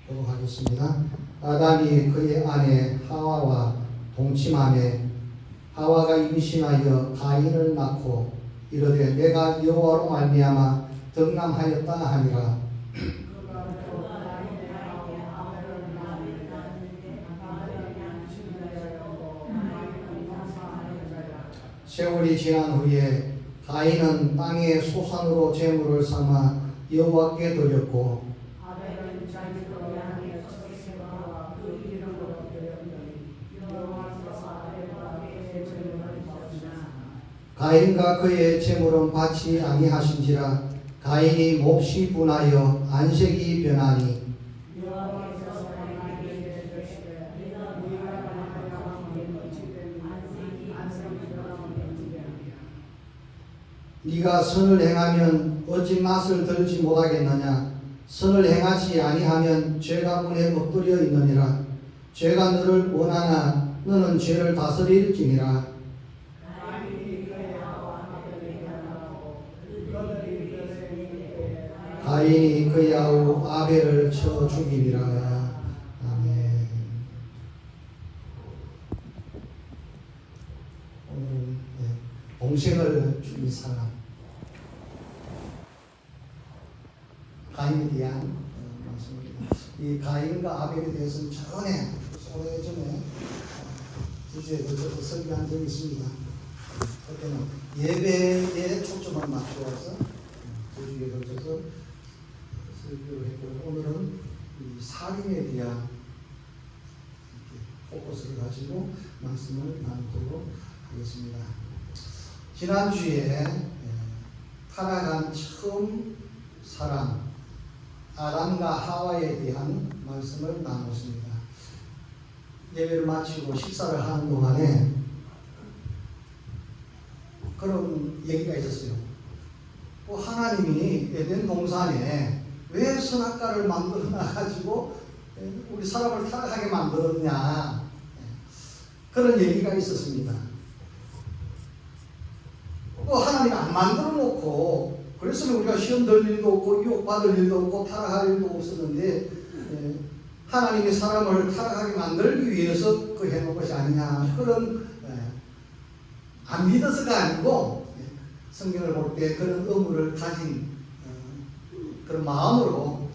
하겠습니다. 아담이 그의 아내 하와와 동침하매 하와가 임신하여 가인을 낳고 이르되 내가 여호와로 말미암아 덕남하였다 하니라. 세월이 지난 후에 가인은 땅의 소산으로 제물을 삼아 여호와께 드렸고 가인과 그의 제물은 받지 아니하신지라. 가인이 몹시 분하여 안색이 변하니 네가 선을 행하면 어찌 낯을 들지 못하겠느냐. 선을 행하지 아니하면 죄가 문에 엎드려 있느니라. 죄가 너를 원하나 너는 죄를 다스릴지니라. 가인이 그의 아우 아벨을 쳐 죽이니라. 아멘. 오늘은 동생을 죽인 사람, 가인에 대한 말씀입니다. 이 가인과 아벨에 대해서는 전에 오래전에 주제에 걸쳐서 설교한 적이 있습니다. 그때는 예배에 초점을 맞추어서 두 주에 걸쳐서 설교를 했고, 오늘은 이 살인에 대한 포커스를 가지고 말씀을 나누도록 하겠습니다. 지난주에 타락한 처음 사람 아담과 하와에 대한 말씀을 나눴습니다. 예배를 마치고 식사를 하는 동안에 그런 얘기가 있었어요. 하나님이 에덴 동산에 왜 선악과를 만들어 놔가지고 우리 사람을 타락하게 만들었냐, 그런 얘기가 있었습니다. 하나님이 안 만들어 놓고 그랬으면 우리가 시험 들 일도 없고 유혹받을 일도 없고 타락할 일도 없었는데 하나님이 사람을 타락하게 만들기 위해서 그 해놓은 것이 아니냐, 그런 안 믿어서가 아니고 성경을 볼 때 그런 의무를 가진 그런 마음으로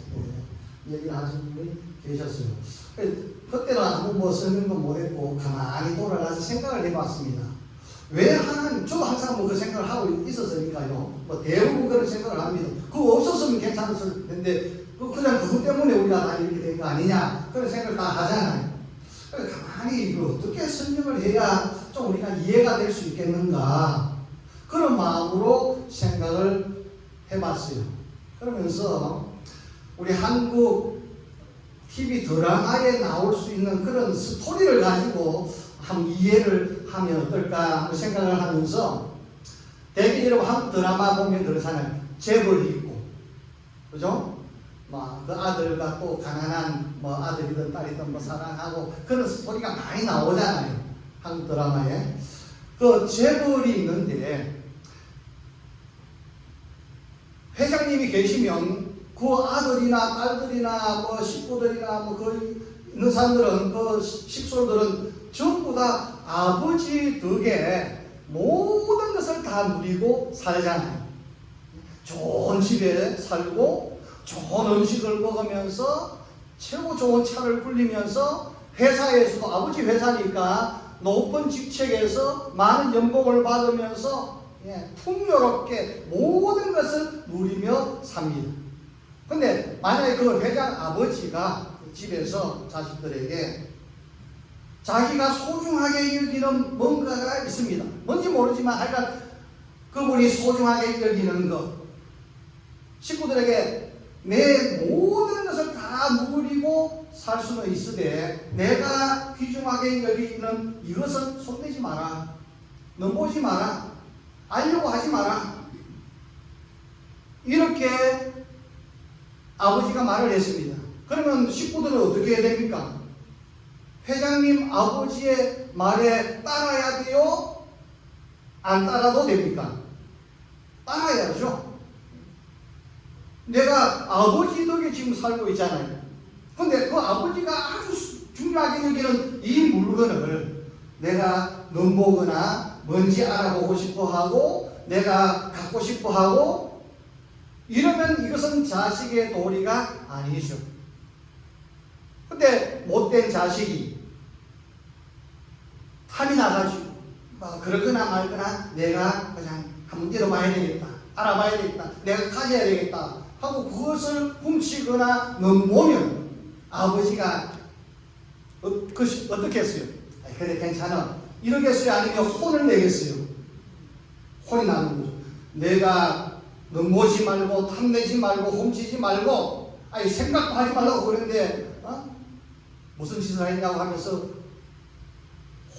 얘기를 하시는 분이 계셨어요. 그때는 아무 설명도 못했고 가만히 돌아가서 생각을 해봤습니다. 왜 하나님, 저도 항상 그 생각을 하고 있었으니까요. 대부분 그런 생각을 합니다. 그거 없었으면 괜찮았을 텐데 그냥 그것 때문에 우리가 다 이렇게 된 거 아니냐, 그런 생각을 다 하잖아요. 가만히 이거 어떻게 설명을 해야 좀 우리가 이해가 될 수 있겠는가, 그런 마음으로 생각을 해봤어요. 그러면서 우리 한국 TV 드라마에 나올 수 있는 그런 스토리를 가지고 한번 이해를 하면 어떨까 하는 생각을 하면서, 대개 여러분 한국 드라마 보면 그렇잖아요. 재벌이 있고, 그죠? 그 아들과 또 가난한 아들이든 딸이든 사랑하고 그런 스토리가 많이 나오잖아요. 한국 드라마에. 그 재벌이 있는데 회장님이 계시면 그 아들이나 딸들이나 식구들이나 거기 있는 사람들은, 그 식솔들은 전부 다 아버지 덕에 모든 것을 다 누리고 살잖아요. 좋은 집에 살고 좋은 음식을 먹으면서 최고 좋은 차를 굴리면서 회사에서도 아버지 회사니까 높은 직책에서 많은 연봉을 받으면서 풍요롭게 모든 것을 누리며 삽니다. 근데 만약에 그 회장 아버지가 집에서 자식들에게 자기가 소중하게 여기는 뭔가가 있습니다. 뭔지 모르지만 하여간 그분이 소중하게 여기는 것, 식구들에게 내 모든 것을 다 누리고 살 수는 있으되 내가 귀중하게 여기는 이것은 손대지 마라, 넘보지 마라, 알려고 하지 마라, 이렇게 아버지가 말을 했습니다. 그러면 식구들은 어떻게 해야 됩니까? 회장님 아버지의 말에 따라야 돼요? 안 따라도 됩니까? 따라야죠. 내가 아버지 덕에 지금 살고 있잖아요. 근데 그 아버지가 아주 중요하게 여기는 이 물건을 내가 넘보거나 뭔지 알아보고 싶어 하고 내가 갖고 싶어 하고 이러면 이것은 자식의 도리가 아니죠. 근데 못된 자식이 탐이 나가지고 그러거나 말거나 내가 그냥 한번 잃어봐야 되겠다, 알아봐야 되겠다, 내가 가져야 되겠다 하고 그것을 훔치거나 넘보면 아버지가 어떻게 했어요? 그래 괜찮아 이러겠어요? 아니면 혼을 내겠어요? 혼이 나는 거죠. 내가 넘보지 말고 탐내지 말고 훔치지 말고 생각도 하지 말라고 그러는데 무슨 짓을 했냐고 하면서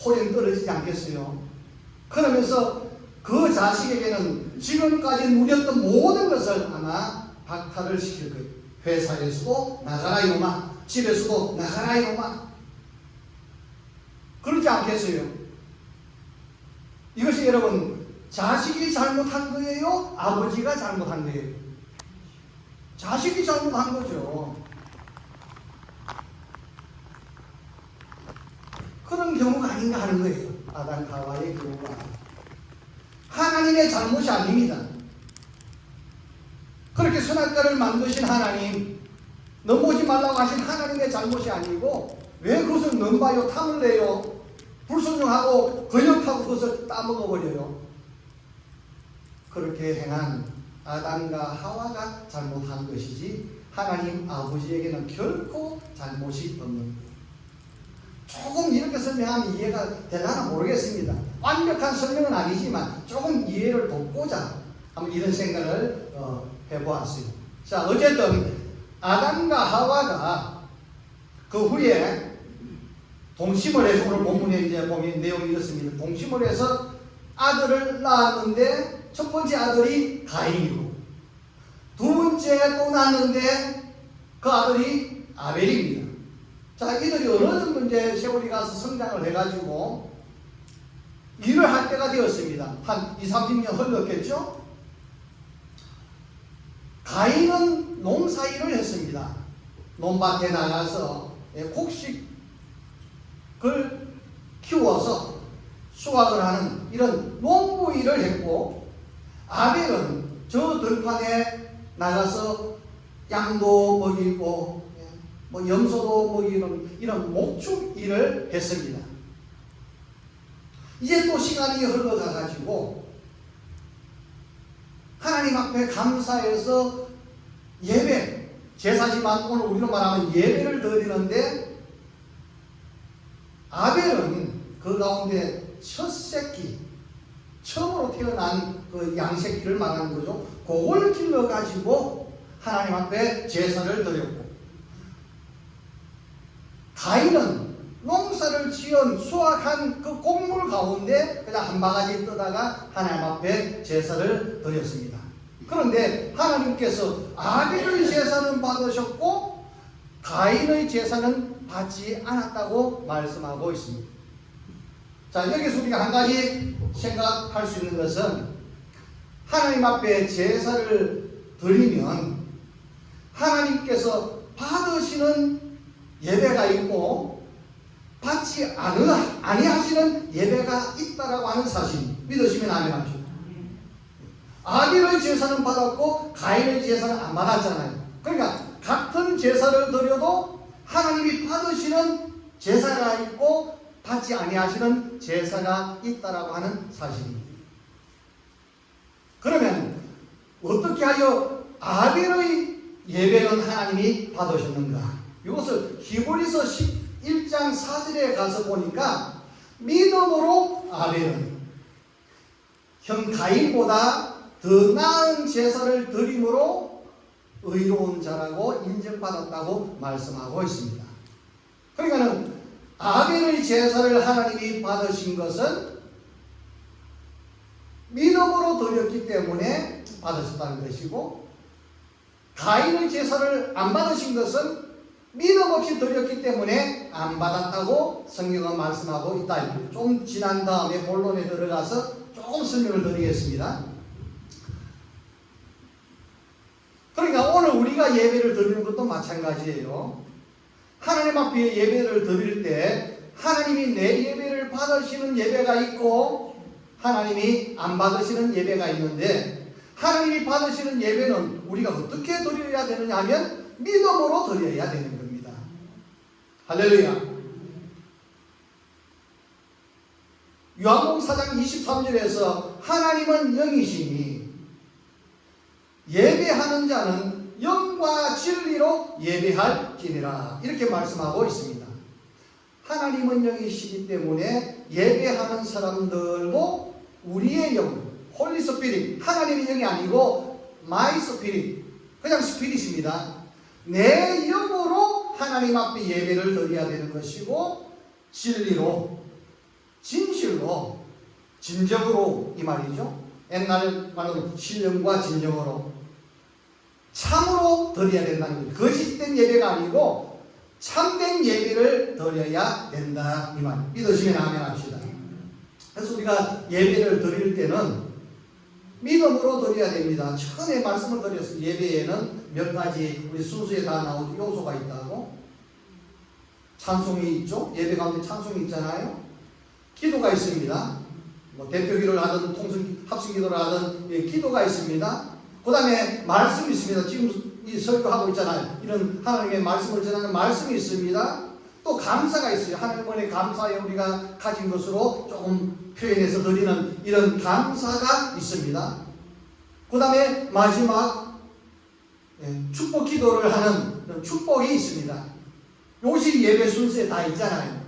혼이 떨어지지 않겠어요? 그러면서 그 자식에게는 지금까지 누렸던 모든 것을 아마 박탈을 시킬 거예요. 회사에서도 나가라 이놈아, 집에서도 나가라 이놈아. 그러지 않겠어요? 이것이 여러분 자식이 잘못한 거예요? 아버지가 잘못한 거예요? 자식이 잘못한 거죠. 그런 경우가 아닌가 하는 거예요. 아담 하와의 경우가 하나님의 잘못이 아닙니다. 그렇게 선악과를 만드신 하나님, 넘보지 말라고 하신 하나님의 잘못이 아니고 왜 그것을 넘봐요? 탐을 내요? 불순종하고 거역하고 그것을 따먹어버려요. 그렇게 행한 아담과 하와가 잘못한 것이지 하나님 아버지에게는 결코 잘못이 없는 거예요. 조금 이렇게 설명하면 이해가 되려나 모르겠습니다. 완벽한 설명은 아니지만 조금 이해를 돕고자 한번 이런 생각을 해보았어요. 자, 어쨌든 아담과 하와가 그 후에 동침을 해서 오늘 본문에 이제 보면 내용이 이렇습니다. 동침을 해서 아들을 낳았는데 첫 번째 아들이 가인이고 두 번째 또 낳았는데 그 아들이 아벨입니다. 자, 이들이 어느 정도 이제 세월이 가서 성장을 해가지고 일을 할 때가 되었습니다. 한 20-30년 흘렀겠죠? 가인은 농사일을 했습니다. 논밭에 나가서 곡식을 키워서 수확을 하는 이런 농부 일을 했고, 아벨은 저 들판에 나가서 양도 먹이고 염소도 먹이는 이런 목축 일을 했습니다. 이제 또 시간이 흘러가가지고 하나님 앞에 감사해서 예배, 제사지만 오늘 우리로 말하면 예배를 드리는데 아벨은 그 가운데 첫 새끼, 처음으로 태어난 그 양새끼를 말하는 거죠. 그걸 길러가지고 하나님 앞에 제사를 드렸고, 가인은 농사를 지은 수확한 그 곡물 가운데 그냥 한 바가지 떠다가 하나님 앞에 제사를 드렸습니다. 그런데 하나님께서 아벨의 제사는 받으셨고 가인의 제사는 받지 않았다고 말씀하고 있습니다. 자, 여기서 우리가 한 가지 생각할 수 있는 것은 하나님 앞에 제사를 드리면 하나님께서 받으시는 예배가 있고 받지 아니하시는 예배가 있다라고 하는 사실 믿으시면 아멘하십시오. 아벨의 제사는 받았고 가인의 제사는 안 받았잖아요. 그러니까 같은 제사를 드려도 하나님이 받으시는 제사가 있고 받지 아니하시는 제사가 있다라고 하는 사실입니다. 그러면 어떻게 하여 아벨의 예배는 하나님이 받으셨는가? 이것을 히브리서 11장 4절에 가서 보니까 믿음으로 아벨은 형 가인보다 더 나은 제사를 드림으로 의로운 자라고 인정받았다고 말씀하고 있습니다. 그러니까는 아벨의 제사를 하나님이 받으신 것은 믿음으로 드렸기 때문에 받으셨다는 것이고, 가인의 제사를 안 받으신 것은 믿음 없이 드렸기 때문에 안 받았다고 성경은 말씀하고 있다. 좀 지난 다음에 본론에 들어가서 조금 설명을 드리겠습니다. 그러니까 오늘 우리가 예배를 드리는 것도 마찬가지예요. 하나님 앞에 예배를 드릴 때 하나님이 내 예배를 받으시는 예배가 있고 하나님이 안 받으시는 예배가 있는데, 하나님이 받으시는 예배는 우리가 어떻게 드려야 되느냐 하면 믿음으로 드려야 되는 겁니다. 할렐루야. 요한복음 4장 23절에서 하나님은 영이시니 예배하는 자는 영과 진리로 예배할지니라, 이렇게 말씀하고 있습니다. 하나님은 영이시기 때문에 예배하는 사람들도 우리의 영, 홀리 스피릿, 하나님의 영이 아니고 마이 스피릿, 그냥 스피릿입니다. 내 영으로 하나님 앞에 예배를 드려야 되는 것이고, 진리로, 진실로, 진정으로, 이 말이죠. 옛날 말로 신령과 진정으로 참으로 드려야 된다는 거예요. 거짓된 예배가 아니고 참된 예배를 드려야 된다, 이 말. 믿으시면 아멘 합시다. 그래서 우리가 예배를 드릴 때는 믿음으로 드려야 됩니다. 전에 말씀을 드렸어요. 예배에는 몇 가지 우리 순수에 다 나오는 요소가 있다고. 찬송이 있죠. 예배 가운데 찬송이 있잖아요. 기도가 있습니다. 뭐 대표기도를 하든 합승기도를 하든 기도가 있습니다. 그 다음에 말씀이 있습니다. 지금 이 설교하고 있잖아요. 이런 하나님의 말씀을 전하는 말씀이 있습니다. 또 감사가 있어요. 하나님의 감사에 우리가 가진 것으로 조금 표현해서 드리는 이런 감사가 있습니다. 그 다음에 마지막 축복 기도를 하는 축복이 있습니다. 이것이 예배 순서에 다 있잖아요.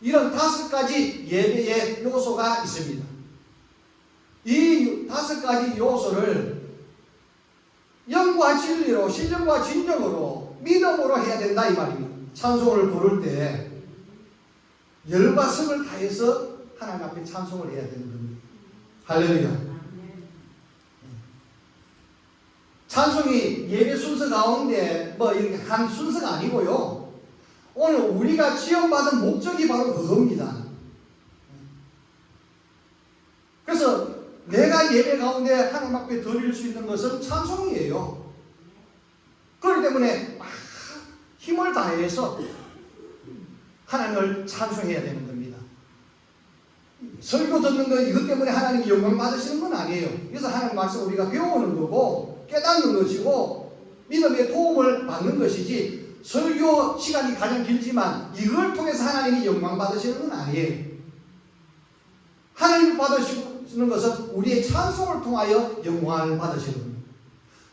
이런 5가지 예배의 요소가 있습니다. 이 5가지 요소를 영과 진리로, 신령과 진정으로, 믿음으로 해야 된다, 이 말입니다. 찬송을 부를 때 열과 성을 다해서 하나님 앞에 찬송을 해야 되는 겁니다. 할렐루야. 찬송이 예배 순서 가운데 뭐 이렇게 한 순서가 아니고요. 오늘 우리가 지원받은 목적이 바로 그겁니다. 그래서 내가 예배 가운데 하나님 앞에 드릴 수 있는 것은 찬송이에요. 그렇기 때문에 막 힘을 다해서 하나님을 찬송해야 되는 겁니다. 설교 듣는 거 이것 때문에 하나님이 영광 받으시는 건 아니에요. 그래서 하나님 말씀 우리가 배우는 거고 깨닫는 것이고 믿음의 도움을 받는 것이지, 설교 시간이 가장 길지만 이걸 통해서 하나님이 영광 받으시는 건 아니에요. 하나님이 받으시는 것은 우리의 찬송을 통하여 영광을 받으시는 겁니다.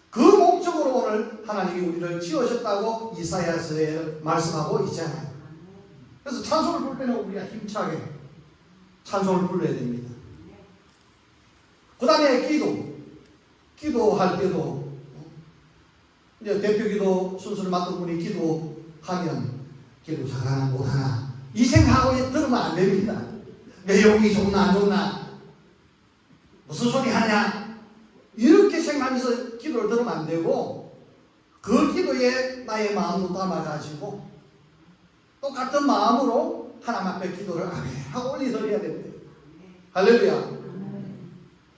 그 목적으로 오늘 하나님이 우리를 지으셨다고 이사야서에 말씀하고 있잖아요. 그래서 찬송을 부를 때는 우리가 힘차게 찬송을 불러야 됩니다. 그 다음에 기도할 때도 이제 대표기도 순서를 맡은 분이 기도하면 기도 잘하나 못하나 이 생각하고 들으면 안 됩니다. 내용이 좋나 안 좋나, 무슨 소리 하냐, 이렇게 생각하면서 기도를 들으면 안 되고, 그 기도에 나의 마음도 담아가지고 똑같은 마음으로 하나님 앞에 기도를 하고 올려드려야 됩니다. 할렐루야.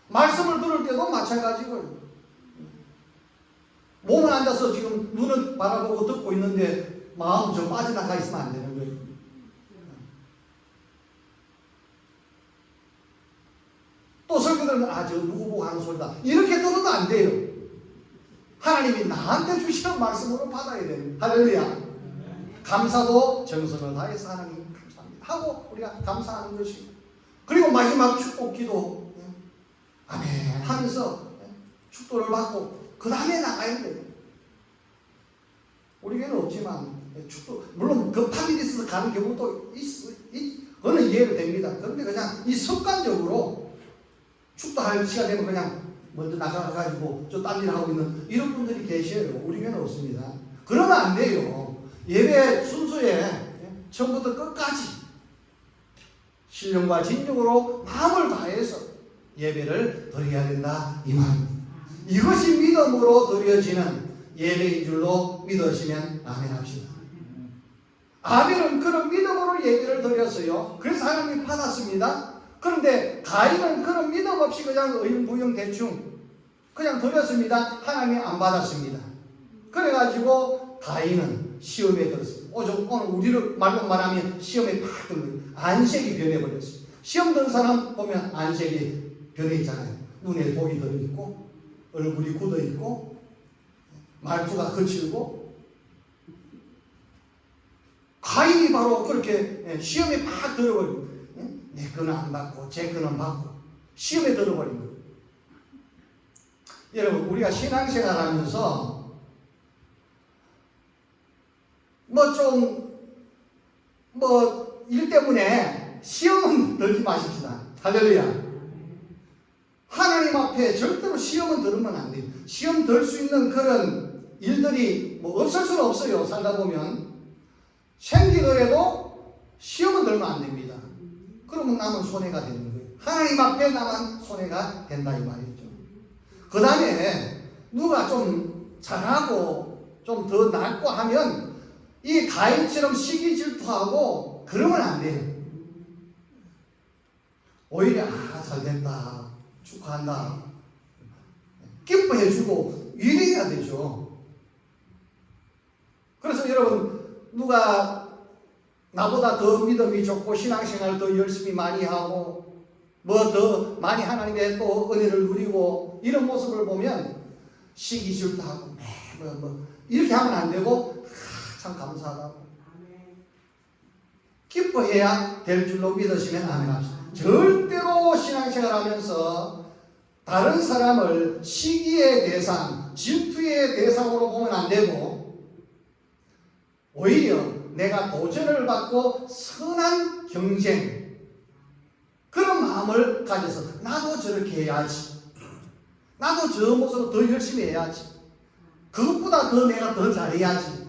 말씀을 들을 때도 마찬가지고요. 몸은 앉아서 지금 눈을 바라보고 듣고 있는데 마음 좀 빠져나가 있으면 안 되는 거예요. 또 설교들은 저 누구 보고 하는 소리다, 이렇게 들어도 안 돼요. 하나님이 나한테 주시는 말씀으로 받아야 돼요. 할렐루야. 감사도 정성을 다해서 하나님 감사합니다 하고 우리가 감사하는 것이고, 그리고 마지막 축복 기도 아멘 하면서 축도를 받고 그 다음에 나가야 돼요. 우리 교회는 없지만 축도, 물론 급한 일이 있어서 가는 경우도 그거는 이해가 됩니다. 그런데 그냥 이 습관적으로 축도할 시간 되면 그냥 먼저 나가가지고 저 딴 일 하고 있는 이런 분들이 계셔요. 우리 교회는 없습니다. 그러면 안 돼요. 예배 순서에 처음부터 끝까지 신령과 진정으로 마음을 다해서 예배를 드려야 된다, 이 말입니다. 이것이 믿음으로 드려지는 예배인 줄로 믿으시면 아멘 합시다. 아벨은 그런 믿음으로 예배를 드렸어요. 그래서 하나님이 받았습니다. 그런데 가인은 그런 믿음 없이 그냥 의무부영 대충 그냥 드렸습니다. 하나님이 안 받았습니다. 그래가지고 가인은 시험에 들었습니다. 오늘 우리를 말로 말하면 시험에 팍 든 거예요. 안색이 변해버렸어요. 시험 든 사람 보면 안색이 변해 있잖아요. 눈에 독이 들어있고 얼굴이 굳어있고 말투가 거칠고. 가인이 바로 그렇게 시험에 팍 들어버리고, 내 거는 안 받고 제 거는 받고 시험에 들어버린 거예요. 여러분, 우리가 신앙생활 하면서 일 때문에 시험은 들지 마십시다. 할렐루야. 하나님 앞에 절대로 시험은 들으면 안 돼요. 시험 들 수 있는 그런 일들이 없을 수는 없어요. 살다 보면. 생기더라도 시험은 들면 안 됩니다. 그러면 남은 손해가 되는 거예요. 하나님 앞에 나만 손해가 된다 이 말이죠. 그 다음에 누가 좀 잘하고 좀 더 낫고 하면 이 가인처럼 시기 질투하고 그러면 안 돼요. 오히려 잘됐다, 축하한다, 기뻐해주고 이래야 되죠. 그래서 여러분, 누가 나보다 더 믿음이 좋고 신앙생활 더 열심히 많이 하고 더 많이 하나님의 또 은혜를 누리고 이런 모습을 보면 시기 질투하고 이렇게 하면 안 되고 참 감사하다고 기뻐해야 될 줄로 믿으시면 아멘 합시다. 절대로 신앙생활 하면서 다른 사람을 시기의 대상, 질투의 대상으로 보면 안 되고 오히려 내가 도전을 받고 선한 경쟁, 그런 마음을 가져서 나도 저렇게 해야지, 나도 저 모습으로 더 열심히 해야지, 그것보다 더 내가 더 잘해야지,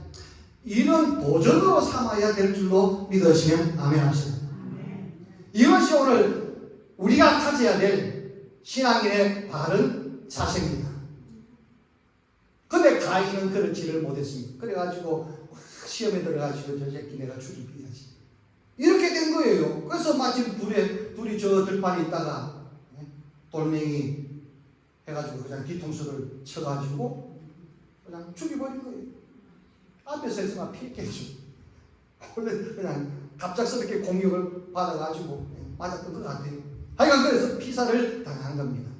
이런 도전으로 삼아야 될 줄로 믿으시면 아멘 하시다. 이것이 오늘 우리가 가져야 될 신앙인의 바른 자세입니다. 근데 가인은 그렇지를 못했습니다. 그래가지고 시험에 들어가지고 저 새끼 내가 죽이야지 이렇게 된 거예요. 그래서 마침 둘이 저 들판에 있다가 돌멩이 해가지고 그냥 뒤통수를 쳐가지고 그냥 죽여버린 거예요. 앞에서 했으면 피했겠죠. 원래 그냥 갑작스럽게 공격을 받아가지고 맞았던 것 같아요. 하여간 그래서 피살을 당한 겁니다.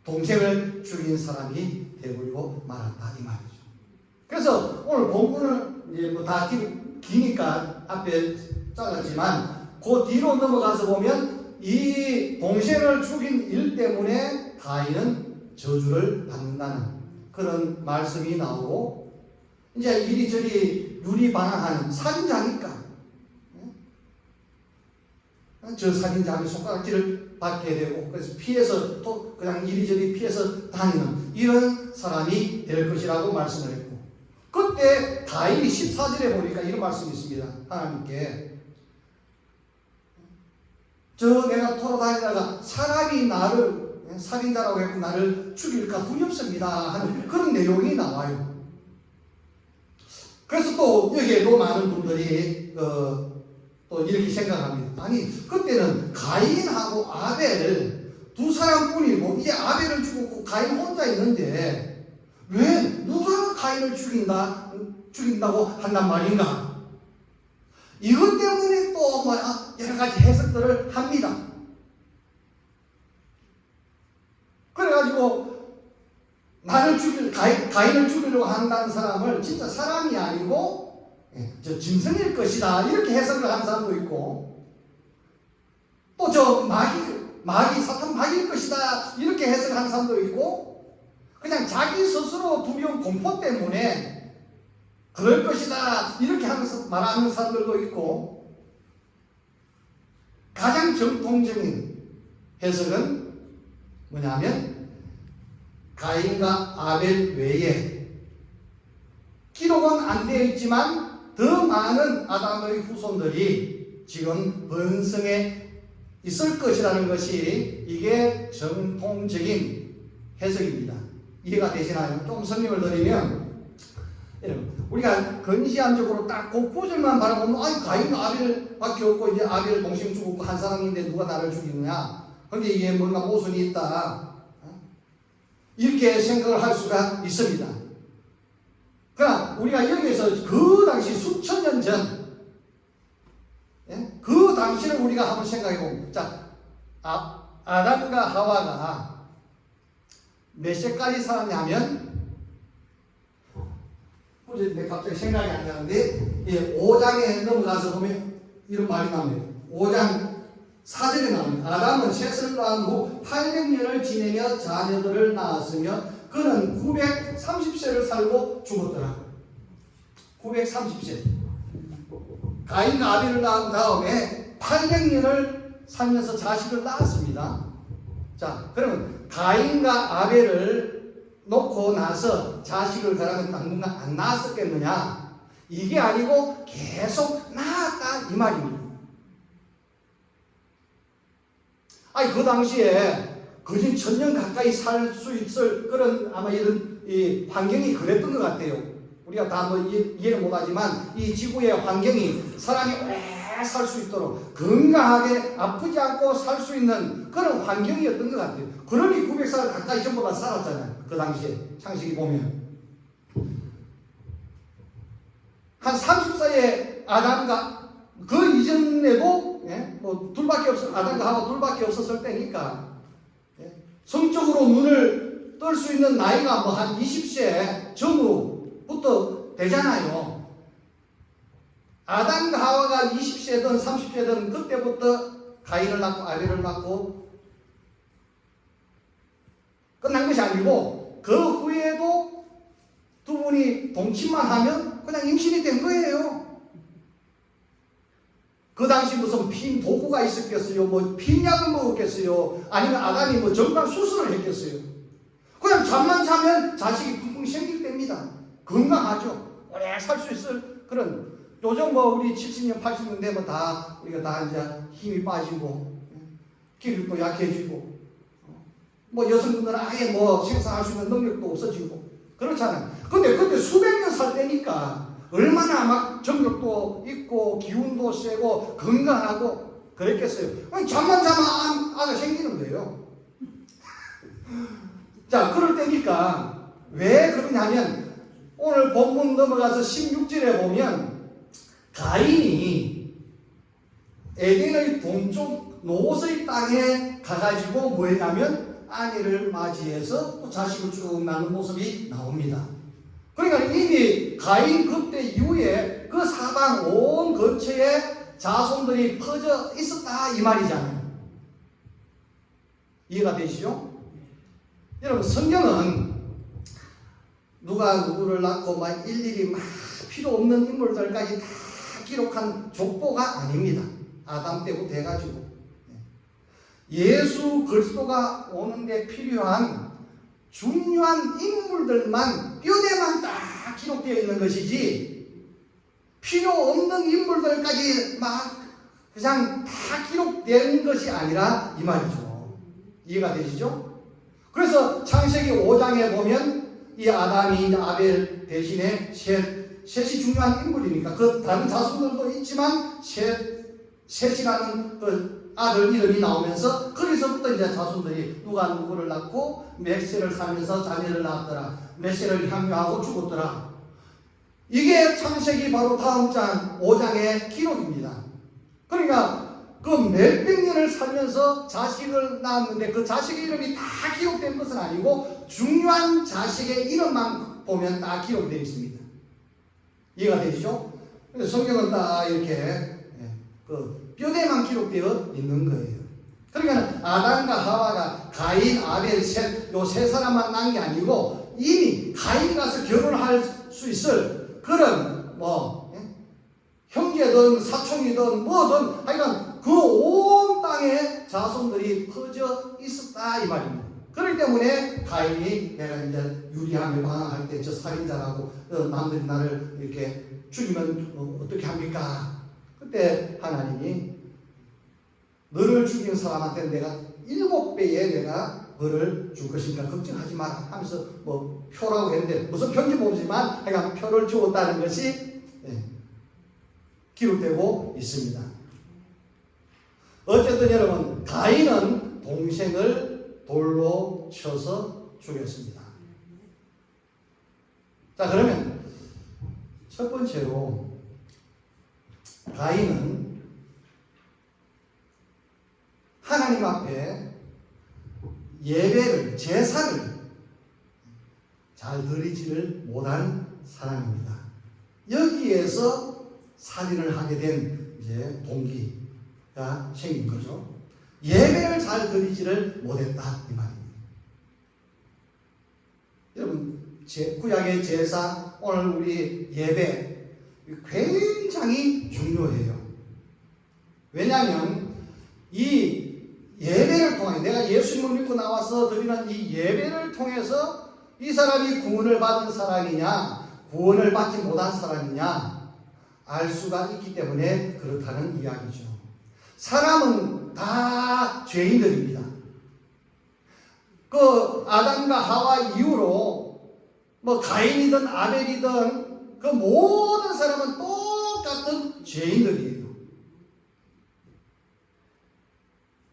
동생을 죽인 사람이 되버리고 말았다 이 말이죠. 그래서 오늘 본문을 이제 다 기니까 앞에 잘랐지만 그 뒤로 넘어가서 보면 이 동생을 죽인 일 때문에 가인은 저주를 받는다는 그런 말씀이 나오고, 이제 이리저리 유리반항하는 살인자니까 저 살인자는 손가락질을 받게 되고, 그래서 피해서 또 그냥 이리저리 피해서 다니는 이런 사람이 될 것이라고 말씀을 했고, 그때 가인이 14절에 보니까 이런 말씀이 있습니다. 하나님께 내가 돌아다니다가 사람이 나를 살인자라고 했고 나를 죽일까 두렵습니다 하는 그런 내용이 나와요. 그래서 또 여기에도 많은 분들이 또 이렇게 생각합니다. 아니, 그때는 가인하고 아벨 두 사람뿐이고 이제 아벨을 죽었고 가인 혼자 있는데 왜 누가 가인을 죽인다고 한단 말인가? 이것 때문에 또 여러 가지 해석들을 합니다. 그래가지고 가인을 죽이려고 한다는 사람을 진짜 사람이 아니고 저 짐승일 것이다 이렇게 해석을 하는 사람도 있고, 또 저 사탄 마귀일 것이다 이렇게 해석하는 사람도 있고, 그냥 자기 스스로 두려운 공포 때문에 그럴 것이다 이렇게 하면서 말하는 사람들도 있고, 가장 정통적인 해석은 뭐냐면 가인과 아벨 외에 기록은 안 되어 있지만 더 많은 아담의 후손들이 지금 번성에 있을 것이라는 것이 이게 정통적인 해석입니다. 이해가 되시나요? 좀 설명을 드리면, 우리가 건시안적으로 딱 그 구절만 바라보면 아니 가인과 아벨밖에 없고 이제 아벨 동생 죽었고 한 사람인데 누가 나를 죽이느냐, 근데 이게 뭔가 모순이 있다 이렇게 생각을 할 수가 있습니다. 그러나 우리가 여기에서 그 당시 수천 년 전, 예? 그 당시를 우리가 한번 생각해 보면, 자, 아담과 하와가 몇 세까지 살았냐면, 내 갑자기 생각이 안 나는데, 5장에 넘어가서 보면 이런 말이 나옵니다. 5장 4절에 나옵니다. 아담은 셋을 낳은 후 800년을 지내며 자녀들을 낳았으며 그는 930세를 살고 죽었더라. 930세. 가인과 아벨을 낳은 다음에 800년을 살면서 자식을 낳았습니다. 자, 그러면 가인과 아벨을 놓고 나서 자식을 그러면 당분간 안 낳았었겠느냐? 이게 아니고 계속 낳았다 이 말입니다. 아니 그 당시에 거진 1000년 가까이 살 수 있을 그런 아마 이런 이 환경이 그랬던 것 같아요. 우리가 다 뭐 이해를 못하지만 이 지구의 환경이 사람이 오래 살 수 있도록 건강하게 아프지 않고 살 수 있는 그런 환경이었던 것 같아요. 그러니 900살 가까이 전부 다 살았잖아요. 그 당시에 창세기 보면 한 30살에 아담과 그 이전에도 뭐 둘밖에 아담과 하와 둘밖에 없었을 때니까 성적으로 눈을 뜰 수 있는 나이가 뭐 한 20세 전후부터 되잖아요. 아담과 하와가 20세든 30세든 그때부터 가인을 낳고 아벨을 낳고 끝난 것이 아니고 그 후에도 두 분이 동침만 하면 그냥 임신이 된 거예요. 그 당시 무슨 피임 도구가 있었겠어요? 뭐 피임약을 먹었겠어요? 아니면 아담이 뭐 정관 수술을 했겠어요? 그냥 잠만 자면 자식이 붕붕 생길 때입니다. 건강하죠. 오래 살 수 있을 그런. 요즘 뭐 우리 70년 80년 되면 다 우리가 다 이제 힘이 빠지고 기력도 약해지고 뭐 여성분들은 아예 뭐 생산할 수 있는 능력도 없어지고 그렇잖아요. 근데 그때 수백 년 살 때니까 얼마나 막 정력도 있고 기운도 세고 건강하고 그랬겠어요. 잠만 자면 아가 생기는 거예요. 자, 그럴 때니까 왜 그러냐면 오늘 본문 넘어가서 16절에 보면 가인이 에덴의 동쪽 노스의 땅에 가가지고 뭐 했냐면 아내를 맞이해서 또 자식을 쭉 낳는 모습이 나옵니다. 그러니까 이미 가인 그때 이후에 그 사방 온 근처에 자손들이 퍼져 있었다 이 말이잖아요. 이해가 되시죠? 여러분 성경은 누가 누구를 낳고 막 일일이 막 필요 없는 인물들까지 다 기록한 족보가 아닙니다. 아담 때부터 해가지고 예수 그리스도가 오는데 필요한 중요한 인물들만 뼈대만 딱 기록되어 있는 것이지 필요 없는 인물들까지 막 그냥 다 기록된 것이 아니라 이 말이죠. 이해가 되시죠? 그래서 창세기 5장에 보면 이 아담이 아벨 대신에 셋이 중요한 인물이니까 그 다른 자손들도 있지만 셋이라는 그 아들 이름이 나오면서 거기서부터 이제 자손들이 누가 누구를 낳고 몇 세를 살면서 자녀를 낳았더라, 몇 세를 향유하고 죽었더라. 이게 창세기 바로 다음 장 5장의 기록입니다. 그러니까 그 몇백 년을 살면서 자식을 낳았는데 그 자식의 이름이 다 기록된 것은 아니고 중요한 자식의 이름만 보면 다 기록되어 있습니다. 이해가 되시죠? 성경은 다 이렇게 그 뼈대만 기록되어 있는 거예요. 그러니까 아담과 하와가 가인, 아벨, 셋, 요 세 사람만 낳은 게 아니고 이미 가인 가서 결혼할 수 있을 그런 뭐 형제든 사촌이든 뭐든 하여간 그 온 땅에 자손들이 퍼져 있었다 이 말입니다. 그렇기 때문에 가인이 내가 이제 유리함을 방황할 때 저 살인자라고 남들이 나를 이렇게 죽이면 어떻게 합니까? 그때 하나님이 너를 죽인 사람한테 내가 7배의 내가 벌을 줄 것이니까 걱정하지 마라 하면서 뭐 표라고 했는데 무슨 표인지 모르지만 하여간 표를 주었다는 것이 기록되고 있습니다. 어쨌든 여러분 가인은 동생을 돌로 쳐서 죽였습니다. 자 그러면 첫 번째로 가인은 하나님 앞에 예배를, 제사를 잘 드리지를 못한 사람입니다. 여기에서 살인을 하게 된 이제 동기가 생긴 거죠. 예배를 잘 드리지를 못했다 이 말입니다. 여러분, 구약의 제사, 오늘 우리 예배 굉장히 중요해요. 왜냐하면 이 예배를 통해, 내가 예수님을 믿고 나와서 드리는 이 예배를 통해서 이 사람이 구원을 받은 사람이냐 구원을 받지 못한 사람이냐 알 수가 있기 때문에 그렇다는 이야기죠. 사람은 다 죄인들입니다. 그 아담과 하와 이후로 뭐 가인이든 아벨이든 그 모든 사람은 똑같은 죄인들이에요.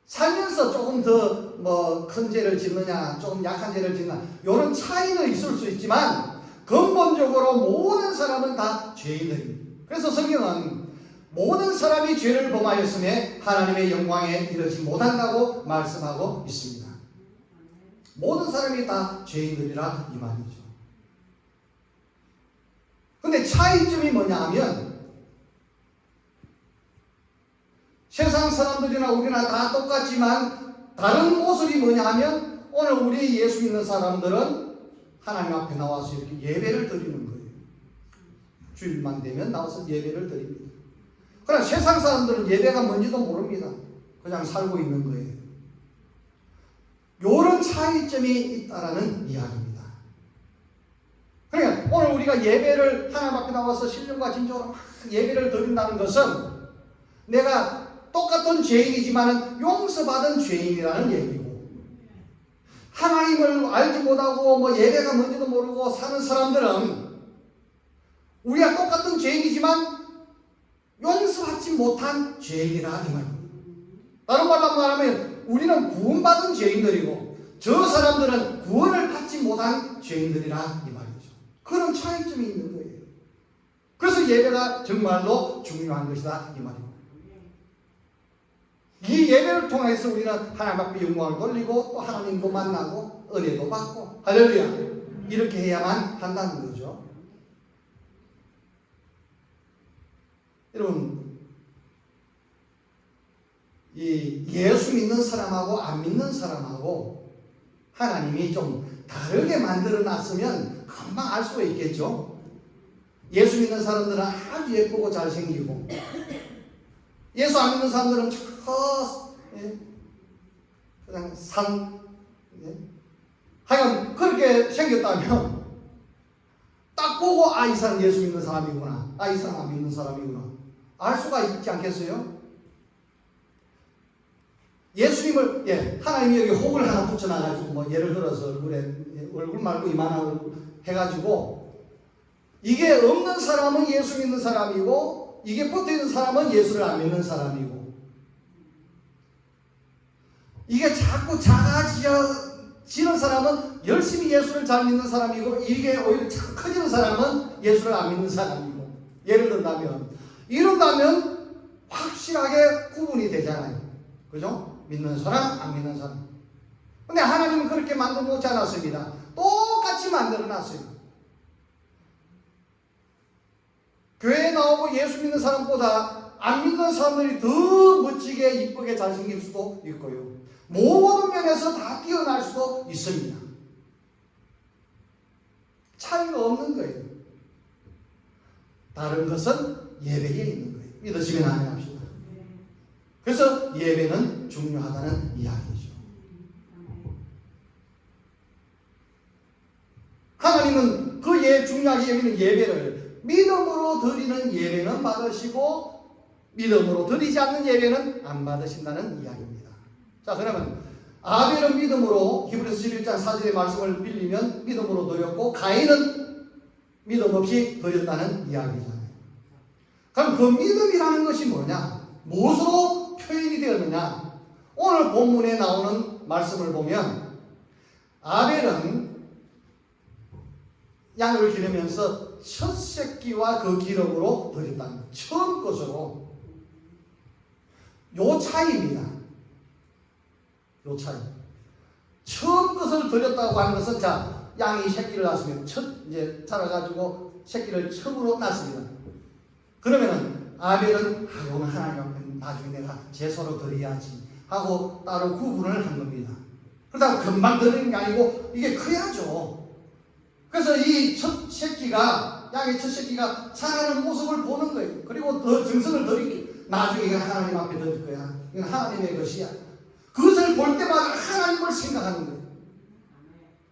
살면서 조금 더 뭐 큰 죄를 짓느냐 조금 약한 죄를 짓느냐 이런 차이는 있을 수 있지만 근본적으로 모든 사람은 다 죄인들입니다. 그래서 성경은 모든 사람이 죄를 범하였음에 하나님의 영광에 이르지 못한다고 말씀하고 있습니다. 모든 사람이 다 죄인들이라 이 말이죠. 근데 차이점이 뭐냐 하면 세상 사람들이나 우리나 다 똑같지만 다른 모습이 뭐냐 하면 오늘 우리 예수 믿는 사람들은 하나님 앞에 나와서 이렇게 예배를 드리는 거예요. 주일만 되면 나와서 예배를 드립니다. 그러나 세상 사람들은 예배가 뭔지도 모릅니다. 그냥 살고 있는 거예요. 이런 차이점이 있다라는 이야기입니다. 그러니까 오늘 우리가 예배를 하나님 앞에 나와서 신령과 진정으로 막 예배를 드린다는 것은 내가 똑같은 죄인이지만 용서받은 죄인이라는 얘기고, 하나님을 알지 못하고 뭐 예배가 뭔지도 모르고 사는 사람들은 우리가 똑같은 죄인이지만 용서받지 못한 죄인이라 이 말입니다. 다른 말로 말하면 우리는 구원받은 죄인들이고 저 사람들은 구원을 받지 못한 죄인들이라 이 말이죠. 그런 차이점이 있는 거예요. 그래서 예배가 정말로 중요한 것이다 이 말입니다. 이 예배를 통해서 우리는 하나님 앞에 영광을 돌리고 또 하나님도 만나고 은혜도 받고 할렐루야 이렇게 해야만 한다는 거죠. 여러분, 이 예수 믿는 사람하고 안 믿는 사람하고 하나님이 좀 다르게 만들어 놨으면 금방 알 수가 있겠죠. 예수 믿는 사람들은 아주 예쁘고 잘생기고 예수 안 믿는 사람들은 그냥 하여간 그렇게 생겼다면 딱 보고 이 사람 예수 믿는 사람이구나, 이 사람 안 믿는 사람이구나 알 수가 있지 않겠어요? 예수님을 하나님이 여기 혹을 하나 붙여놔가지고 뭐 예를 들어서 얼굴 말고 이만한 얼굴 해가지고 이게 없는 사람은 예수 믿는 사람이고 이게 붙어있는 사람은 예수를 안 믿는 사람이고 이게 자꾸 작아지는 사람은 열심히 예수를 잘 믿는 사람이고 이게 오히려 자꾸 커지는 사람은 예수를 안 믿는 사람이고 예를 든다면 이런다면 확실하게 구분이 되잖아요. 그죠? 믿는 사람 안 믿는 사람. 근데 하나님은 그렇게 만들어 놓지 않았습니다. 똑같이 만들어 놨어요. 교회에 나오고 예수 믿는 사람보다 안 믿는 사람들이 더 멋지게 이쁘게 잘생길 수도 있고요. 모든 면에서 다 뛰어날 수도 있습니다. 차이가 없는 거예요. 다른 것은 예배에 있는 거예요. 믿으시면 아멘합시다. 그래서 예배는 중요하다는 이야기죠. 하나님은 그 중요하게 여기는 예배를 믿음으로 드리는 예배는 받으시고 믿음으로 드리지 않는 예배는 안 받으신다는 이야기입니다. 자, 그러면 아벨은 믿음으로 히브리서 11장 4절의 말씀을 빌리면 믿음으로 드렸고 가인은 믿음 없이 드렸다는 이야기잖아요. 그럼 그 믿음이라는 것이 뭐냐? 무엇으로 표현이 되었느냐? 오늘 본문에 나오는 말씀을 보면 아벨은 양을 기르면서 첫 새끼와 그 기름으로 드렸다는 거예요. 처음 것으로. 요 차이입니다. 요 차이. 처음 것을 드렸다고 하는 것은, 자, 양이 새끼를 낳았으면 이제 자라가지고 새끼를 처음으로 낳습니다. 그러면은 아벨은 이거는 하나님 앞에 나중에 내가 제사로 드려야지 하고 따로 구분을 한 겁니다. 그러다가 금방 드리는 게 아니고 이게 커야죠. 그래서 이 첫 새끼가, 양의 첫 새끼가 자라는 모습을 보는 거예요. 그리고 더 정성을 들이기, 나중에 이건 하나님 앞에 드릴 거야. 이건 하나님의 것이야. 그것을 볼 때마다 하나님을 생각하는 거예요.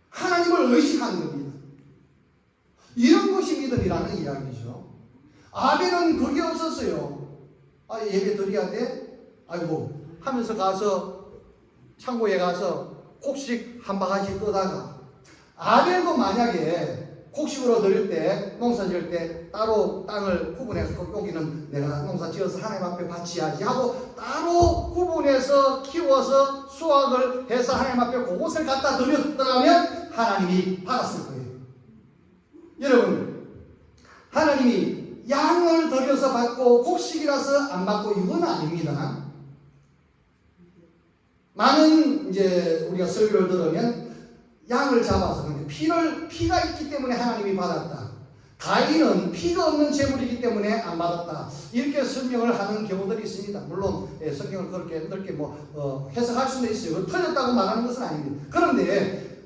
하나님을 의식하는 겁니다. 이런 것이 믿음이라는 이야기죠. 아벨은 그게 없었어요. 아, 예배 드려야 돼? 아이고 하면서 가서 창고에 가서 곡식 한 바가지 떠다가, 아벨도 만약에 곡식으로 드릴 때, 농사 지을 때 따로 땅을 구분해서 여기는 내가 농사 지어서 하나님 앞에 바치야지 하고 따로 구분해서 키워서 수확을 해서 하나님 앞에 그것을 갖다 드렸더라면 하나님이 받았을 거예요. 여러분, 하나님이 양을 드려서 받고 곡식이라서 안 받고 이건 아닙니다. 많은 이제 우리가 설교를 들으면 양을 잡아서 피가 있기 때문에 하나님이 받았다. 가인은 피가 없는 재물이기 때문에 안 받았다. 이렇게 설명을 하는 경우들이 있습니다. 물론 성경을 그렇게 넓게 해석할 수는 있어요. 틀렸다고 말하는 것은 아닙니다. 그런데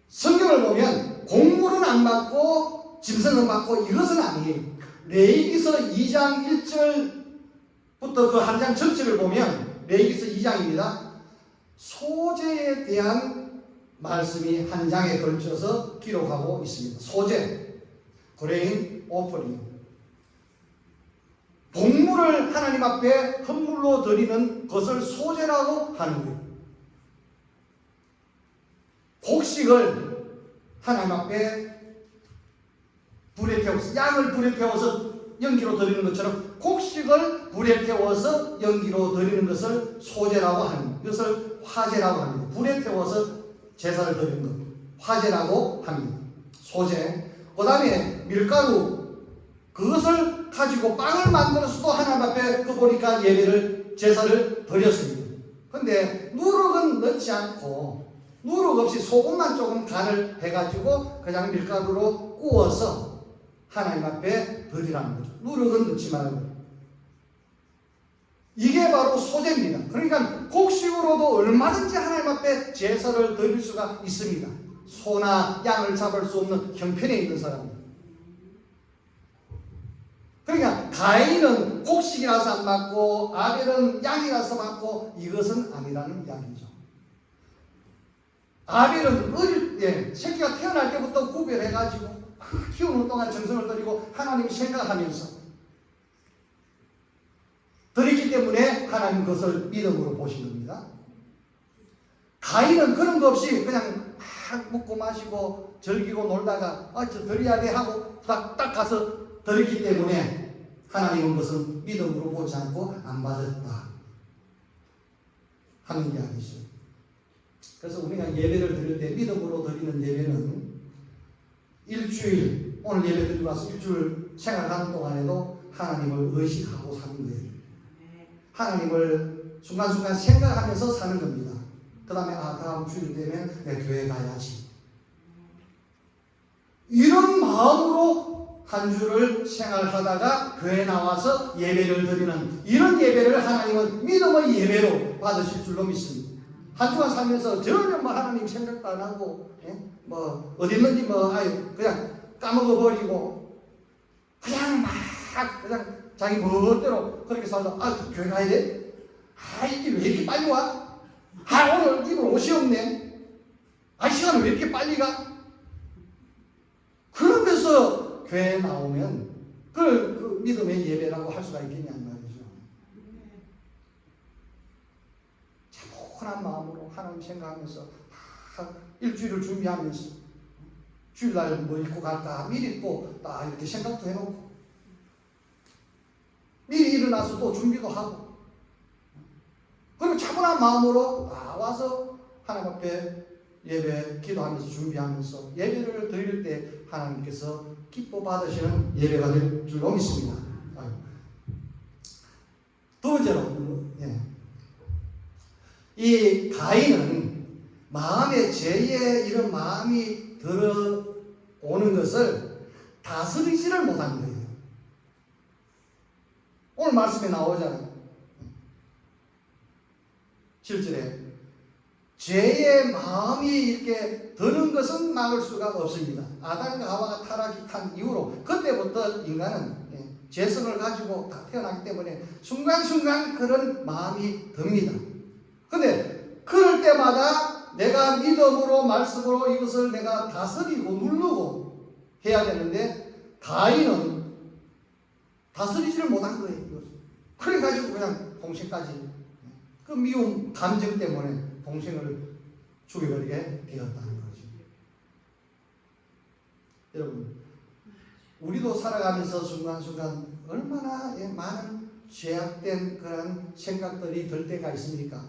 성경을 보면 곡물은 안 받고 짐승은 받고 이것은 아니에요. 레위기서 2장 1절부터 그 한 장 전체를 보면 레위기서 2장입니다. 소재에 대한 말씀이 한 장에 걸쳐서 기록하고 있습니다. 소재, 그레인 오퍼링. 곡물을 하나님 앞에 헌물로 드리는 것을 소재라고 하는 거예요. 곡식을 하나님 앞에 불에 태워서, 양을 불에 태워서 연기로 드리는 것처럼 곡식을 불에 태워서 연기로 드리는 것을 소재라고 합니다. 이것을 화제라고 합니다. 불에 태워서 제사를 드리는 것, 화제라고 합니다. 소재. 그 다음에 밀가루, 그것을 가지고 빵을 만들어서도 하나님 앞에 그 보니까 제사를 드렸습니다. 근데 누룩은 넣지 않고, 누룩 없이 소금만 조금 간을 해가지고 그냥 밀가루로 구워서 하나님 앞에 드리라는 거죠. 누룩은 넣지 말고. 이게 바로 소재입니다. 그러니까 곡식으로도 얼마든지 하나님 앞에 제사를 드릴 수가 있습니다. 소나 양을 잡을 수 없는 형편에 있는 사람들. 그러니까 가인은 곡식이라서 안 받고 아벨은 양이라서 받고 이것은 아니라는 이야기죠. 아벨은 어릴 때 새끼가 태어날 때부터 구별해가지고 키우는 동안 정성을 들이고 하나님 생각하면서 드렸기 때문에 하나님 그것을 믿음으로 보신 겁니다. 가인은 그런 거 없이 그냥 막 먹고 마시고 즐기고 놀다가 저 드려야 돼 하고 딱 가서 드렸기 때문에 하나님은 그것을 믿음으로 보지 않고 안 받았다 하는 이야기죠. 그래서 우리가 예배를 드릴 때 믿음으로 드리는 예배는 일주일, 오늘 예배 드리고 와서 일주일 생활하는 동안에도 하나님을 의식하고 사는 거예요. 하나님을 순간순간 생각하면서 사는 겁니다. 그 다음에 다음 주일 되면 내 교회 가야지. 이런 마음으로 한 주를 생활하다가 교회 나와서 예배를 드리는 이런 예배를 하나님은 믿음의 예배로 받으실 줄로 믿습니다. 한 주간 살면서 전혀 하나님 생각도 안 하고 어디 있는지 그냥 까먹어버리고 그냥 자기 멋대로 그렇게 살다 교회 가야 돼? 이게 왜 이렇게 빨리 와? 오늘 이분 옷이 없네. 시간은 왜 이렇게 빨리 가? 그러면서 교회에 나오면 그 믿음의 예배라고 할 수가 있겠냐는 말이죠. 차분한 마음으로 하나님 생각하면서 일주일을 준비하면서 주일날 뭐 입고 갈까 미리 또 이렇게 생각도 해놓고 미리 일어나서 또 준비도 하고 그리고 차분한 마음으로 나와서 하나님 앞에 예배 기도하면서 준비하면서 예배를 드릴 때 하나님께서 기뻐 받으시는 예배가 될 줄로 믿습니다. 두 번째로, 이 가인은 마음에 죄의 이런 마음이 들어오는 것을 다스리지를 못한 거예요. 오늘 말씀에 나오잖아요. 7절에 죄의 마음이 이렇게 드는 것은 막을 수가 없습니다. 아담과 하와가 타락한 이후로 그때부터 인간은 죄성을 가지고 다 태어나기 때문에 순간순간 그런 마음이 듭니다. 근데 그럴 때마다 내가 믿음으로 말씀으로 이것을 내가 다스리고 누르고 해야 되는데 가인은 다스리지를 못한 거예요. 그래가지고 그냥 동생까지 그 미움 감정 때문에 동생을 죽여버리게 되었다는 거죠. 여러분, 우리도 살아가면서 순간순간 얼마나 많은 죄악된 그런 생각들이 들 때가 있습니까?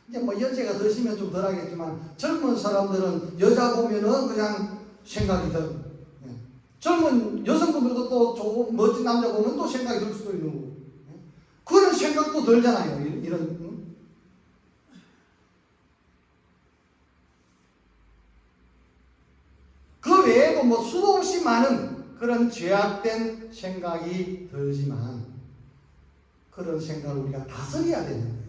이제 뭐 연세가 드시면 좀 덜하겠지만 젊은 사람들은 여자 보면은 그냥 생각이 들. 젊은 여성분들도 또 좋은 멋진 남자 보면 또 생각이 들 수도 있는 거고. 그런 생각도 들잖아요. 이런. 그 외에도 뭐 수도 없이 많은 그런 죄악된 생각이 들지만 그런 생각을 우리가 다스려야 되는 거예요.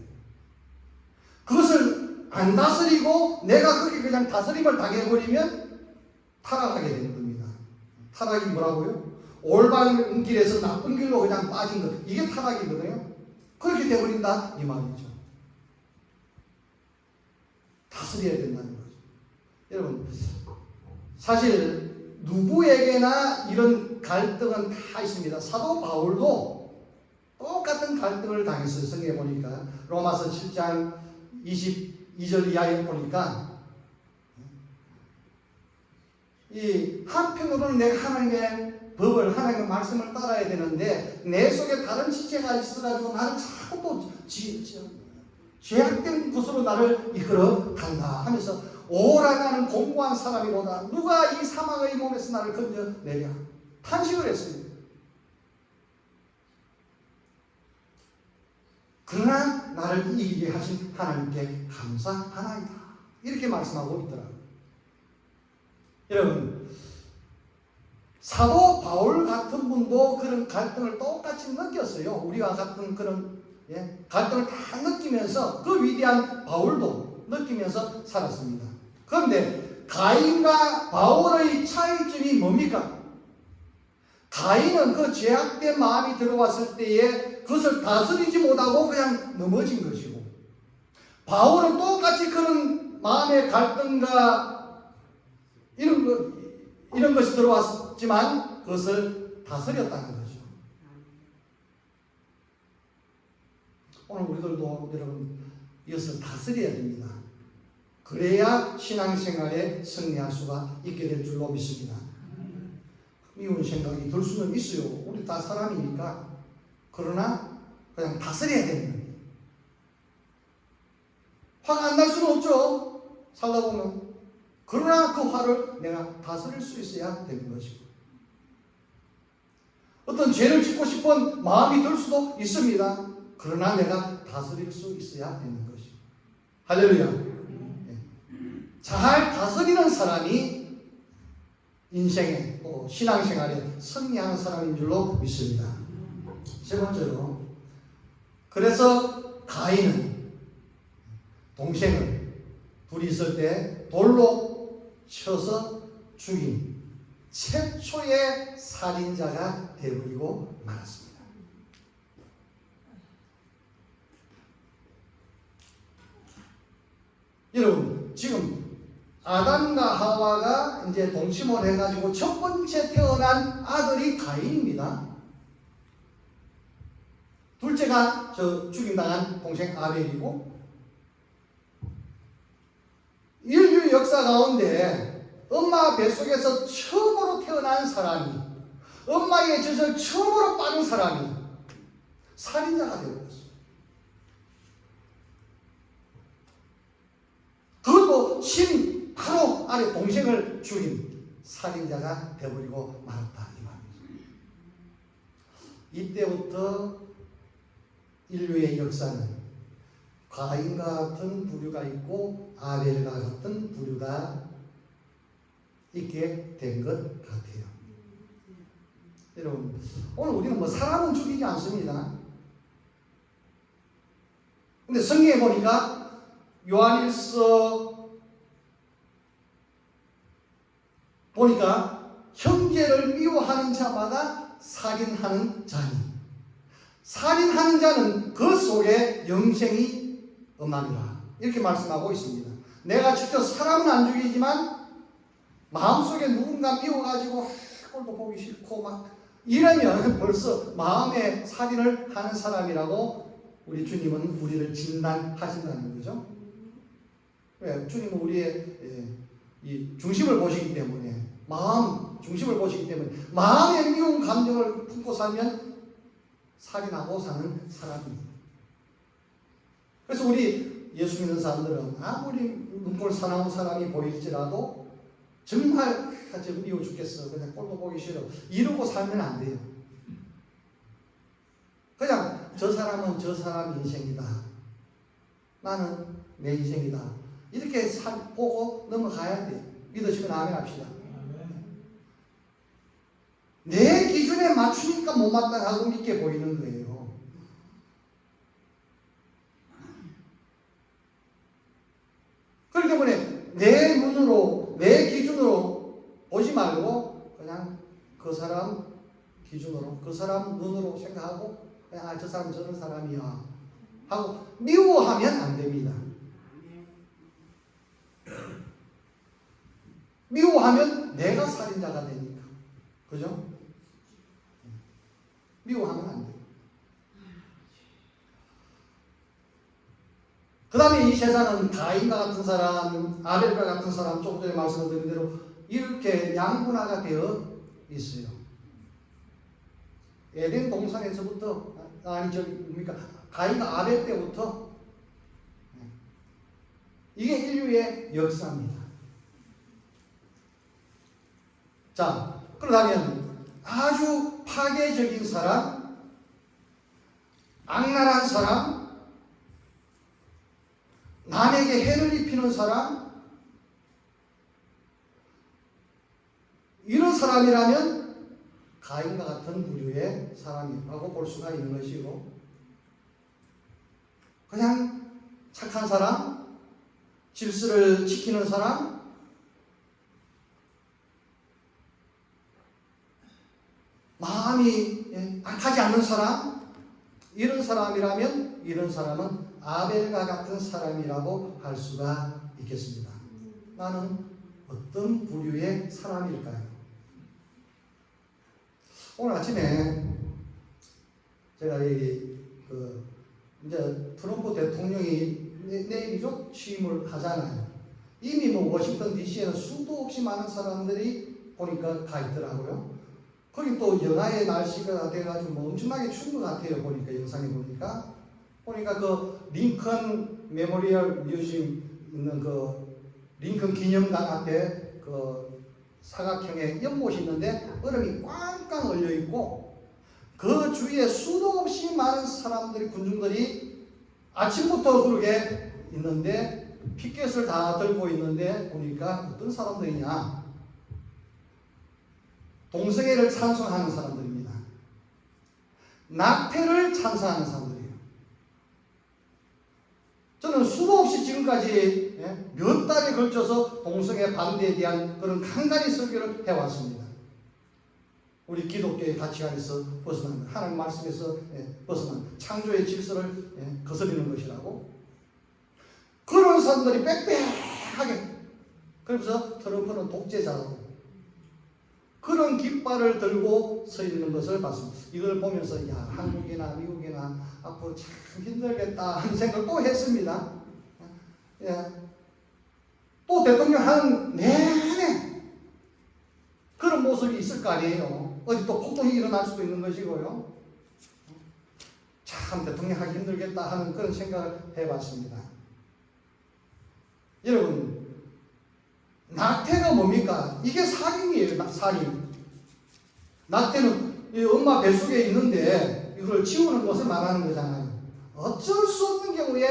그것을 안 다스리고 내가 그렇게 그냥 다스림을 당해버리면 타락하게 되는 겁니다. 타락이 뭐라고요? 올바른 길에서 나쁜 길로 그냥 빠진 것. 이게 타락이거든요. 그렇게 되어버린다 이 말이죠. 다스려야 된다는 거죠. 여러분, 사실 누구에게나 이런 갈등은 다 있습니다. 사도 바울도 똑같은 갈등을 당했어요. 성경에 보니까 로마서 7장 22절 이하에 보니까 이 한편으로는 내가 하나님의 법을, 하나님의 말씀을 따라야 되는데 내 속에 다른 지체가 있어가지고 나는 자꾸 또 죄악된 것으로 나를 이끌어 간다 하면서 오라 나는 공고한 사람이로다. 누가 이 사망의 몸에서 나를 건져내랴. 탄식을 했습니다. 그러나 나를 이기게 하신 하나님께 감사하나이다. 이렇게 말씀하고 있더라고요. 여러분, 사도 바울 같은 분도 그런 갈등을 똑같이 느꼈어요. 우리와 같은 그런 갈등을 다 느끼면서 그 위대한 바울도 느끼면서 살았습니다. 그런데 가인과 바울의 차이점이 뭡니까? 가인은 그 죄악된 마음이 들어왔을 때에 그것을 다스리지 못하고 그냥 넘어진 것이고, 바울은 똑같이 그런 마음의 갈등과 이런 것이 들어왔지만 그것을 다스렸다는 거죠. 오늘 우리들도 여러분 이것을 다스려야 됩니다. 그래야 신앙생활에 승리할 수가 있게 될 줄로 믿습니다. 미운 생각이 들 수는 있어요. 우리 다 사람이니까. 그러나 그냥 다스려야 되는 거예요. 화가 안 날 수는 없죠. 살다 보면. 그러나 그 화를 내가 다스릴 수 있어야 되는 것이고, 어떤 죄를 짓고 싶은 마음이 들 수도 있습니다. 그러나 내가 다스릴 수 있어야 되는 것이고. 할렐루야. 잘 다스리는 사람이 인생에 또 신앙생활에 승리하는 사람인 줄로 믿습니다. 세 번째로, 그래서 가인은 동생을 둘이 있을 때 돌로 쳐서 죽인 최초의 살인자가 되어버리고 말았습니다. 여러분, 지금 아담과 하와가 이제 동침을 해가지고 첫 번째 태어난 아들이 가인입니다. 둘째가 죽임당한 동생 아벨이고, 인류 역사 가운데 엄마 뱃속에서 처음으로 태어난 사람이, 엄마의 젖을 처음으로 빠른 사람이 살인자가 되어버렸어요. 그것도 그 침 바로 아래 동생을 죽인 살인자가 되어버리고 말았다 이 말입니다. 이때부터 인류의 역사는 가인과 같은 부류가 있고 아벨과 같은 부류가 있게 된 것 같아요. 여러분, 오늘 우리는 뭐 사람은 죽이지 않습니다. 근데 성경에 보니까 요한일서 보니까 형제를 미워하는 자마다 살인하는 자니, 살인하는 자는 그 속에 영생이 없나니라 이렇게 말씀하고 있습니다. 내가 직접 사람은 안 죽이지만 마음속에 누군가 미워가지고 꼴도 보기 싫고 막 이러면 벌써 마음에 살인을 하는 사람이라고 우리 주님은 우리를 진단하신다는 거죠. 왜? 주님은 우리의 이 중심을 보시기 때문에, 마음 중심을 보시기 때문에 마음에 미운 감정을 품고 살면 살인하고 사는 사람입니다. 그래서 우리 예수 믿는 사람들은 아무리 눈꼴 사나운 사람이 보일지라도 정말 좀 미워 죽겠어, 그냥 꼴도 보기 싫어, 이러고 살면 안 돼요. 그냥 저 사람은 저 사람 인생이다, 나는 내 인생이다, 이렇게 보고 넘어가야 돼요. 믿으시면 아멘 합시다. 내 기준에 맞추니까 못마땅하고 믿게 보이는 거예요. 그렇기 때문에 내 눈으로, 내 기준으로 보지 말고 그냥 그 사람 기준으로, 그 사람 눈으로 생각하고 그냥 아, 저 사람 저런 사람이야 하고 미워하면 안 됩니다. 미워하면 내가 살인자가 되니까. 그죠? 미워하면 안 돼요. 그 다음에 이 세상은 가인과 같은 사람, 아벨과 같은 사람, 조금 전에 말씀드린 대로 이렇게 양분화가 되어 있어요. 에덴 동산에서부터, 뭡니까? 가인과 아벨 때부터 이게 인류의 역사입니다. 자, 그러다면 아주 파괴적인 사람, 악랄한 사람, 남에게 해를 입히는 사람, 이런 사람이라면 가인과 같은 부류의 사람이라고 볼 수가 있는 것이고, 그냥 착한 사람, 질서를 지키는 사람, 마음이 악하지 않는 사람, 이런 사람이라면 이런 사람은 아벨과 같은 사람이라고 할 수가 있겠습니다. 나는 어떤 부류의 사람일까요? 오늘 아침에 제가 이제 트럼프 대통령이 내일이죠? 취임을 하잖아요. 이미 워싱턴 DC에는 수도 없이 많은 사람들이 보니까 가 있더라고요. 거기 또 영하의 날씨가 돼가지고 엄청나게 추운 것 같아요. 보니까 영상에 보니까 그 링컨 메모리얼 뮤지엄 있는 그 링컨 기념관 앞에 그 사각형의 연못이 있는데 얼음이 꽝꽝 얼려 있고 그 주위에 수도 없이 많은 사람들이, 군중들이 아침부터 그러게 있는데 피켓을 다 들고 있는데 보니까 어떤 사람들이냐, 동성애를 찬성하는 사람들입니다. 낙태를 찬성하는 사람들이에요. 저는 수도 없이 지금까지 몇 달에 걸쳐서 동성애 반대에 대한 그런 간간히 설교를 해왔습니다. 우리 기독교의 가치관에서 벗어난, 하나님 말씀에서 벗어난 창조의 질서를 거스르는 것이라고. 그런 사람들이 빽빽하게, 그래서 트럼프는 독재자라고 그런 깃발을 들고 서 있는 것을 봤습니다. 이걸 보면서 야, 한국이나 미국이나 앞으로 참 힘들겠다 하는 생각을 또 했습니다. 또 대통령 하는 내내 그런 모습이 있을 거 아니에요. 어디 또 폭동이 일어날 수도 있는 것이고요. 참 대통령 하기 힘들겠다 하는 그런 생각을 해봤습니다. 여러분, 낙태가 뭡니까? 이게 살인이에요. 살인. 낙태는 이 엄마 뱃속에 있는데 이걸 치우는 것을 말하는 거잖아요. 어쩔 수 없는 경우에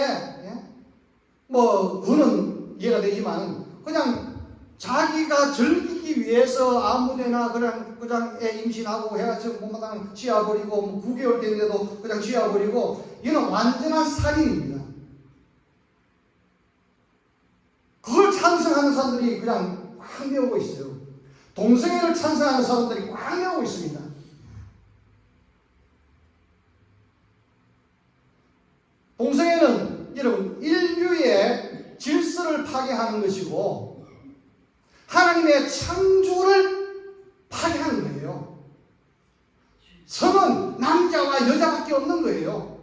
뭐 그거는 이해가 되지만 그냥 자기가 즐기기 위해서 아무데나 그냥 애 임신하고 해가지고 뭐마당 지어버리고 뭐 9개월 됐는데도 그냥 지어버리고 이건 완전한 살인입니다. 그걸 찬성하는 사람들이 그냥 꽉 메우고 있어요. 동성애를 찬성하는 사람들이 꽉 메우고 있습니다. 동성애는 여러분 인류의 질서를 파괴하는 것이고 하나님의 창조를 파괴하는 거예요. 성은 남자와 여자밖에 없는 거예요.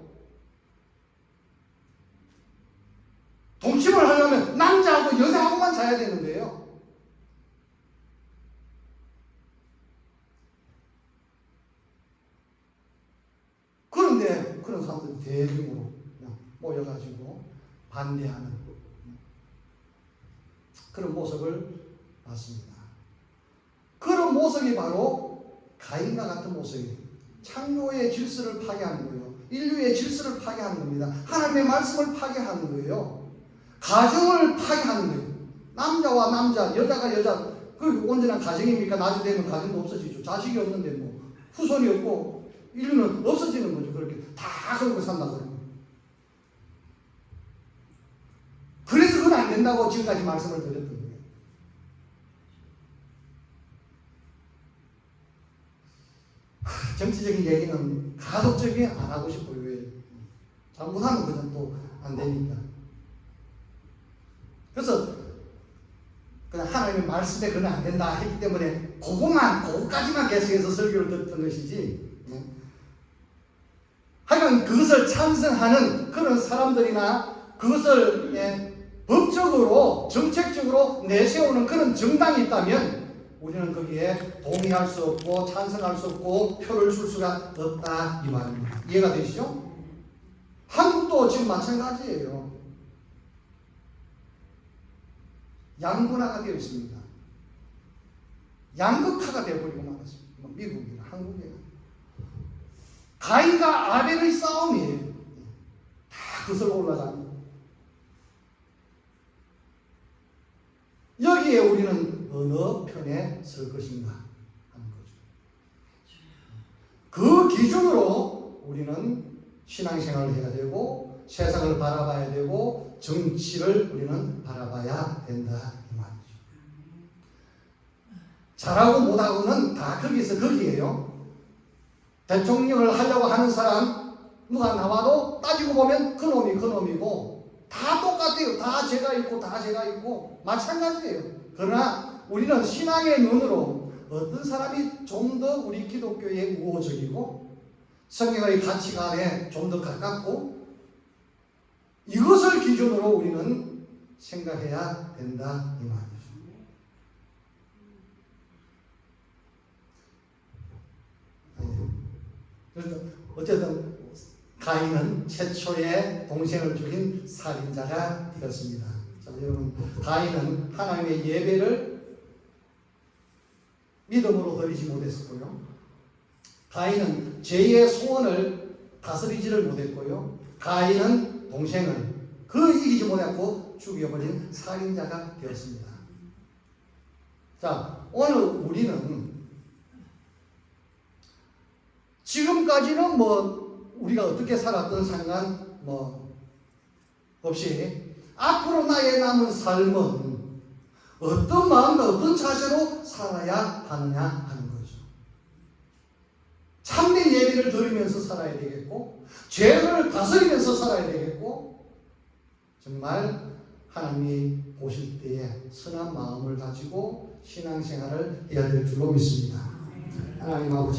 동침을 하려면 남자하고 여자하고만 자야 되는 거예요. 그런데 그런 사람들이 대규모로 모여가지고 반대하는 그런 모습을 봤습니다. 그런 모습이 바로 가인과 같은 모습이에요. 창조의 질서를 파괴하는 거예요. 인류의 질서를 파괴하는 겁니다. 하나님의 말씀을 파괴하는 거예요. 가정을 파괴하는 거예요. 남자와 남자, 여자가 여자, 그 온전한 가정입니까? 나중에 되면 가정도 없어지죠. 자식이 없는데 뭐 후손이 없고 인류는 없어지는 거죠. 그렇게 다 그러고 산다고. 그래서 그건 안 된다고 지금까지 말씀을 드렸던 거예요. 정치적인 얘기는 가급적이 안 하고 싶어요. 왜? 잘못하면 그냥 또 안 되니까. 그래서 그냥 하나님의 말씀에 그건 안 된다 했기 때문에 그거까지만 계속해서 설교를 듣던 것이지. 하여간 그것을 찬성하는 그런 사람들이나 그것을 법적으로 정책적으로 내세우는 그런 정당이 있다면 우리는 거기에 동의할 수 없고 찬성할 수 없고 표를 줄 수가 없다 이 말입니다. 이해가 되시죠? 한국도 지금 마찬가지예요. 양분화가 되어 있습니다. 양극화가 되어버리고 말았습니다. 미국이나 한국이나 가인과 아벨의 싸움이에요. 다 거슬러 올라갑니다. 여기에 우리는 어느 편에 설 것인가 하는 거죠. 그 기준으로 우리는 신앙생활을 해야 되고 세상을 바라봐야 되고 정치를 우리는 바라봐야 된다 이 말이죠. 잘하고 못하고는 다 거기에요. 대통령을 하려고 하는 사람 누가 나와도 따지고 보면 그 놈이고 다 똑같아요. 다 죄가 있고 마찬가지예요. 그러나 우리는 신앙의 눈으로 어떤 사람이 좀 더 우리 기독교에 우호적이고 성경의 가치관에 좀 더 가깝고 이것을 기준으로 우리는 생각해야 된다 이 말이죠. 그래서 어쨌든 가인은 최초의 동생을 죽인 살인자가 되었습니다. 자, 여러분, 가인은 하나님의 예배를 믿음으로 드리지 못했고요. 가인은 죄의 소원을 다스리지를 못했고요. 가인은 동생을 이기지 못했고 죽여버린 살인자가 되었습니다. 자, 오늘 우리는 지금까지는 우리가 어떻게 살았던 상관 없이 앞으로 나의 남은 삶은 어떤 마음과 어떤 자세로 살아야 하느냐 하는 거죠. 참된 예배를 드리면서 살아야 되겠고 죄를 다스리면서 살아야 되겠고 정말 하나님이 보실 때에 선한 마음을 가지고 신앙생활을 해야 될 줄로 믿습니다. 하나님 아버지